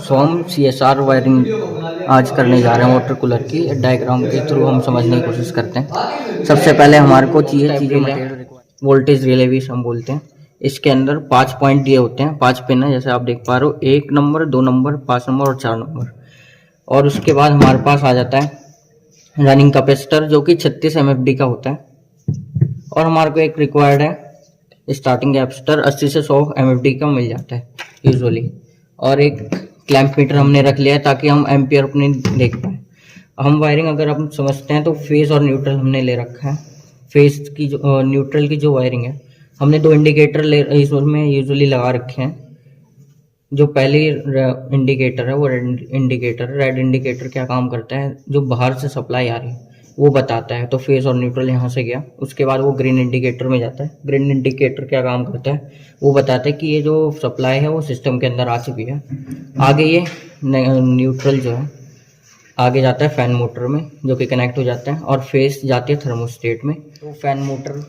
सो हम CSR wiring आज करने जा रहे हैं वाटर कूलर की। डायग्राम के थ्रू हम समझने की कोशिश करते हैं। सबसे पहले हमारे को चाहिए चीज़ें वोल्टेज रिले भी हम बोलते हैं। इसके अंदर 5 पॉइंट दिए होते हैं, 5 पिन है जैसे आप देख पा रहे हो, 1 नंबर, 2 नंबर, 5 नंबर और 4 नंबर। और उसके बाद हमारे पास आ जाता है रनिंग कैपेसिटर जो कि 36 MFD का होता है। और हमारे को एक रिक्वायर्ड है स्टार्टिंग कैपेसिटर 80 से 100 MFD का मिल जाता है यूजुअली। और एक क्लैंप मीटर हमने रख लिया है ताकि हम एम्पियर अपने देख पाए। हम वायरिंग अगर हम समझते हैं तो फेज और न्यूट्रल हमने ले रखा है। फेज की जो न्यूट्रल की जो वायरिंग है हमने 2 इंडिकेटर इसमें यूजुअली लगा रखे हैं। जो पहली इंडिकेटर है वो रेड इंडिकेटर। रेड इंडिकेटर क्या काम करता है, जो बाहर से सप्लाई आ रही है वो बताता है, तो फेज और न्यूट्रल यहाँ से गया। उसके बाद वो ग्रीन इंडिकेटर में जाता है। ग्रीन इंडिकेटर क्या काम करता है, वो बताता है कि ये जो सप्लाई है वो सिस्टम के अंदर आ चुकी है। आगे ये न्यूट्रल जो है आगे जाता है फैन मोटर में जो कि कनेक्ट हो जाता है, और फेज जाती है थर्मोस्टेट में। तो फैन मोटर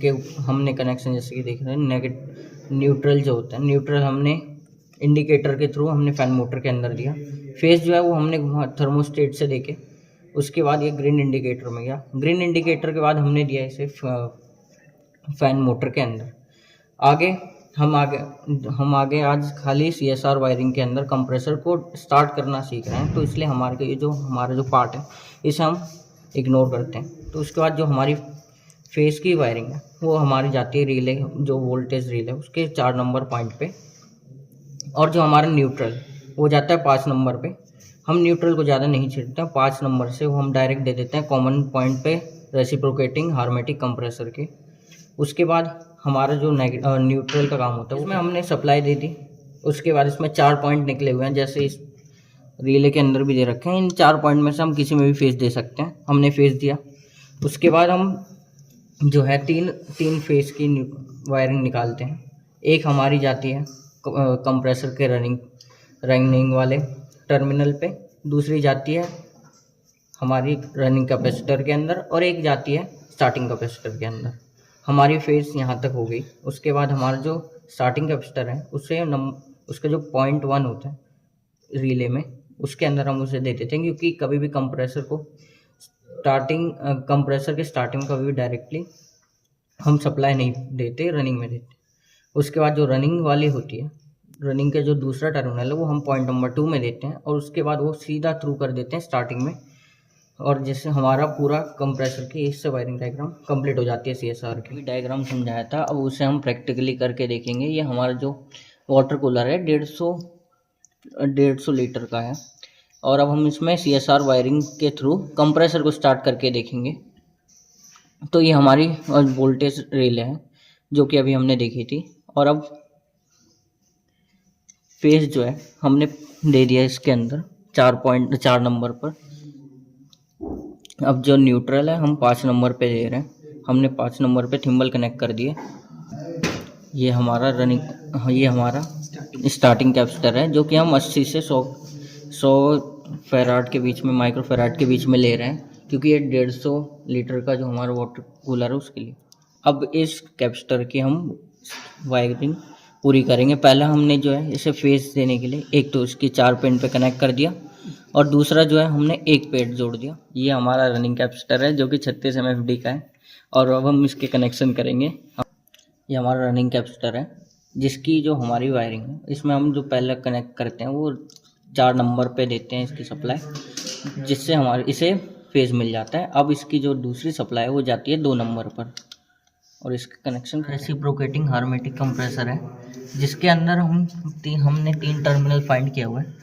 के हमने कनेक्शन जैसे कि देख रहे हैं, न्यूट्रल जो होता है, न्यूट्रल हमने इंडिकेटर के थ्रू हमने फैन मोटर के अंदर दिया। फेज जो है वो हमने थर्मोस्टेट से देके उसके बाद ये ग्रीन इंडिकेटर में गया। ग्रीन इंडिकेटर के बाद हमने दिया इसे फैन मोटर के अंदर। हम आगे आज खाली CSR वायरिंग के अंदर कंप्रेसर को स्टार्ट करना सीख रहे हैं, तो इसलिए हमारा जो पार्ट है इसे हम इग्नोर करते हैं। तो उसके बाद जो हमारी फेस की वायरिंग है वो हमारी जाती है रिले, जो वोल्टेज रिले है उसके 4 नंबर पॉइंट पे। और जो हमारा न्यूट्रल वो जाता है 5 नंबर पे। हम न्यूट्रल को ज़्यादा नहीं छेड़ते हैं, 5 नंबर से वो हम डायरेक्ट दे देते हैं कॉमन पॉइंट पे रेसिप्रोकेटिंग हार्मेटिक कंप्रेसर के। उसके बाद हमारा जो न्यूट्रल का काम होता है उसमें हमने सप्लाई दे दी। उसके बाद इसमें 4 पॉइंट निकले हुए हैं जैसे इस रिले के अंदर भी दे रखे हैं। इन 4 पॉइंट में से हम किसी में भी फेज दे सकते हैं। हमने फेज दिया। उसके बाद हम जो है तीन फेज की वायरिंग निकालते हैं। एक हमारी जाती है कंप्रेसर के रनिंग वाले टर्मिनल पे, दूसरी जाती है हमारी रनिंग कैपेसिटर के अंदर, और एक जाती है स्टार्टिंग कैपेसिटर के अंदर। हमारी फेज यहाँ तक हो गई। उसके बाद हमारा जो स्टार्टिंग कैपेसिटर है उसका जो 0.1 होता है रिले में, उसके अंदर हम उसे दे देते हैं, क्योंकि कभी भी कंप्रेसर के स्टार्टिंग में कभी भी डायरेक्टली हम सप्लाई नहीं देते, रनिंग में देते। उसके बाद जो रनिंग वाली होती है, रनिंग के जो दूसरा टर्मिनल है वो हम पॉइंट नंबर 2 में देते हैं, और उसके बाद वो सीधा थ्रू कर देते हैं स्टार्टिंग में। और जिससे हमारा पूरा कंप्रेसर की इससे वायरिंग डायग्राम कंप्लीट हो जाती है। CSR की डायग्राम समझाया था, अब उसे हम प्रैक्टिकली करके देखेंगे। ये हमारा जो वाटर कूलर है 150 लीटर का है, और अब हम इसमें CSR वायरिंग के थ्रू कंप्रेसर को स्टार्ट करके देखेंगे। तो ये हमारी वोल्टेज रिले है जो कि अभी हमने देखी थी। और अब फेज जो है हमने दे दिया इसके अंदर 4 नंबर पर। अब जो न्यूट्रल है हम 5 नंबर पे दे रहे हैं। हमने 5 नंबर पे थिम्बल कनेक्ट कर दिए। ये हमारा स्टार्टिंग कैपेसिटर है जो कि हम 80 से 100 फेराड के बीच में, माइक्रो फेराड के बीच में ले रहे हैं, क्योंकि ये 150 लीटर का जो हमारा वाटर कूलर है उसके लिए। अब इस कैपेसिटर की हम वायरिंग पूरी करेंगे। पहले हमने जो है इसे फेस देने के लिए एक तो इसकी 4 पिन पे कनेक्ट कर दिया, और दूसरा जो है हमने एक पेड जोड़ दिया। ये हमारा रनिंग कैपेसिटर है जो कि 36 MFD का है। और अब हम इसके कनेक्शन करेंगे। ये हमारा रनिंग कैपेसिटर है जिसकी जो हमारी वायरिंग है इसमें हम जो पहले कनेक्ट करते हैं वो 4 नंबर पे देते हैं इसकी सप्लाई, जिससे हमारे इसे फेज मिल जाता है। अब इसकी जो दूसरी सप्लाई है वो जाती है 2 नंबर पर, और इसका कनेक्शन रेसिप्रोकेटिंग हार्मेटिक कंप्रेसर है जिसके अंदर हमने 3 टर्मिनल फाइंड किया हुआ है।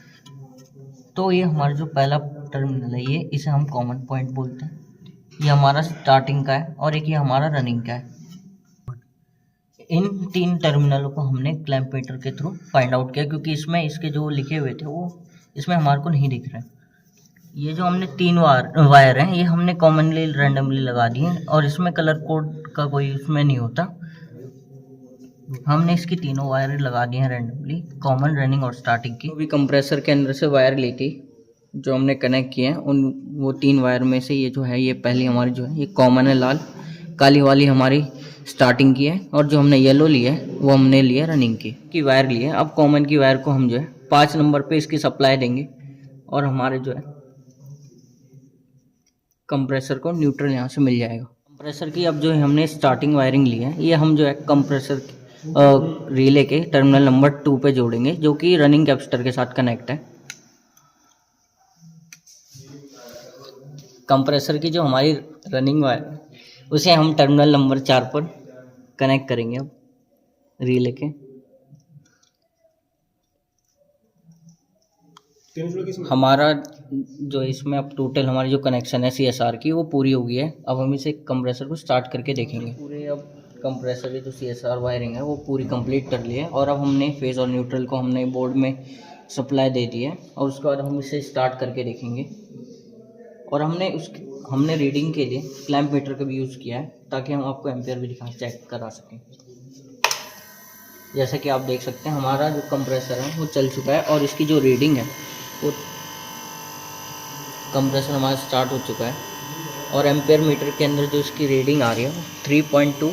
तो ये हमारा जो पहला टर्मिनल है इसे हम कॉमन पॉइंट बोलते हैं। ये हमारा स्टार्टिंग का है, और एक ये हमारा रनिंग का है। इन 3 टर्मिनलों को हमने क्लैंप मीटर के थ्रू फाइंड आउट किया, क्योंकि इसमें इसके जो लिखे हुए थे वो इसमें हमारे को नहीं दिख रहे। ये जो हमने 3 वायर हैं ये हमने कॉमनली रैंडमली लगा दिए, और इसमें कलर कोड का कोई उसमें नहीं होता। हमने इसकी तीनों वायर लगा दी हैं रैंडमली, कॉमन, रनिंग और स्टार्टिंग की। अभी कंप्रेसर के अंदर से वायर ली थी जो हमने कनेक्ट किए हैं, वो 3 वायर में से ये जो है ये पहली हमारी जो है ये कॉमन है लाल, काली वाली हमारी स्टार्टिंग की है, और जो हमने येलो ली है वो हमने लिया रनिंग की वायर ली है। अब कॉमन की वायर को हम जो है 5 नंबर पे इसकी सप्लाई देंगे और हमारे जो है कंप्रेसर को न्यूट्रल यहाँ से मिल जाएगा। कंप्रेसर की अब जो है हमने स्टार्टिंग वायरिंग ली है, ये हम जो है कंप्रेसर रिले के टर्मिनल नंबर 2 पे जोड़ेंगे, जो कि रनिंग कैपेसिटर के साथ कनेक्ट है। कंप्रेसर की जो हमारी रनिंग वायर उसे हम टर्मिनल नंबर 4 पर कनेक्ट करेंगे अब रिले के। हमारा जो इसमें अब टोटल हमारी जो कनेक्शन है CSR की वो पूरी हो गई है। अब हम इसे कंप्रेसर को स्टार्ट करके देखेंगे। पूरे अब कंप्रेसर की जो CSR वायरिंग है वो पूरी कंप्लीट कर ली है और अब हमने फेज और न्यूट्रल को हमने बोर्ड में सप्लाई दे दी है और उसके बाद हम इसे स्टार्ट करके देखेंगे। और हमने रीडिंग के लिए क्लैंप मीटर का भी यूज़ किया है ताकि हम आपको एम्पियर भी चेक करा सकें। जैसे कि आप देख सकते हैं हमारा जो कंप्रेसर है वो चल चुका है और इसकी जो रीडिंग है वो कंप्रेसर हमारा स्टार्ट हो चुका है और एम्पियर मीटर के अंदर जो इसकी रीडिंग आ रही है वो 3.2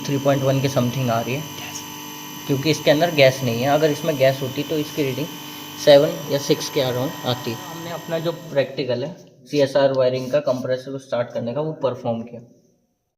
3.1 के समथिंग आ रही है, क्योंकि इसके अंदर गैस नहीं है। अगर इसमें गैस होती तो इसकी रीडिंग 7 या 6 के अराउंड आती है। हमने अपना जो प्रैक्टिकल है CSR वायरिंग का कंप्रेसर को स्टार्ट करने का वो परफॉर्म किया।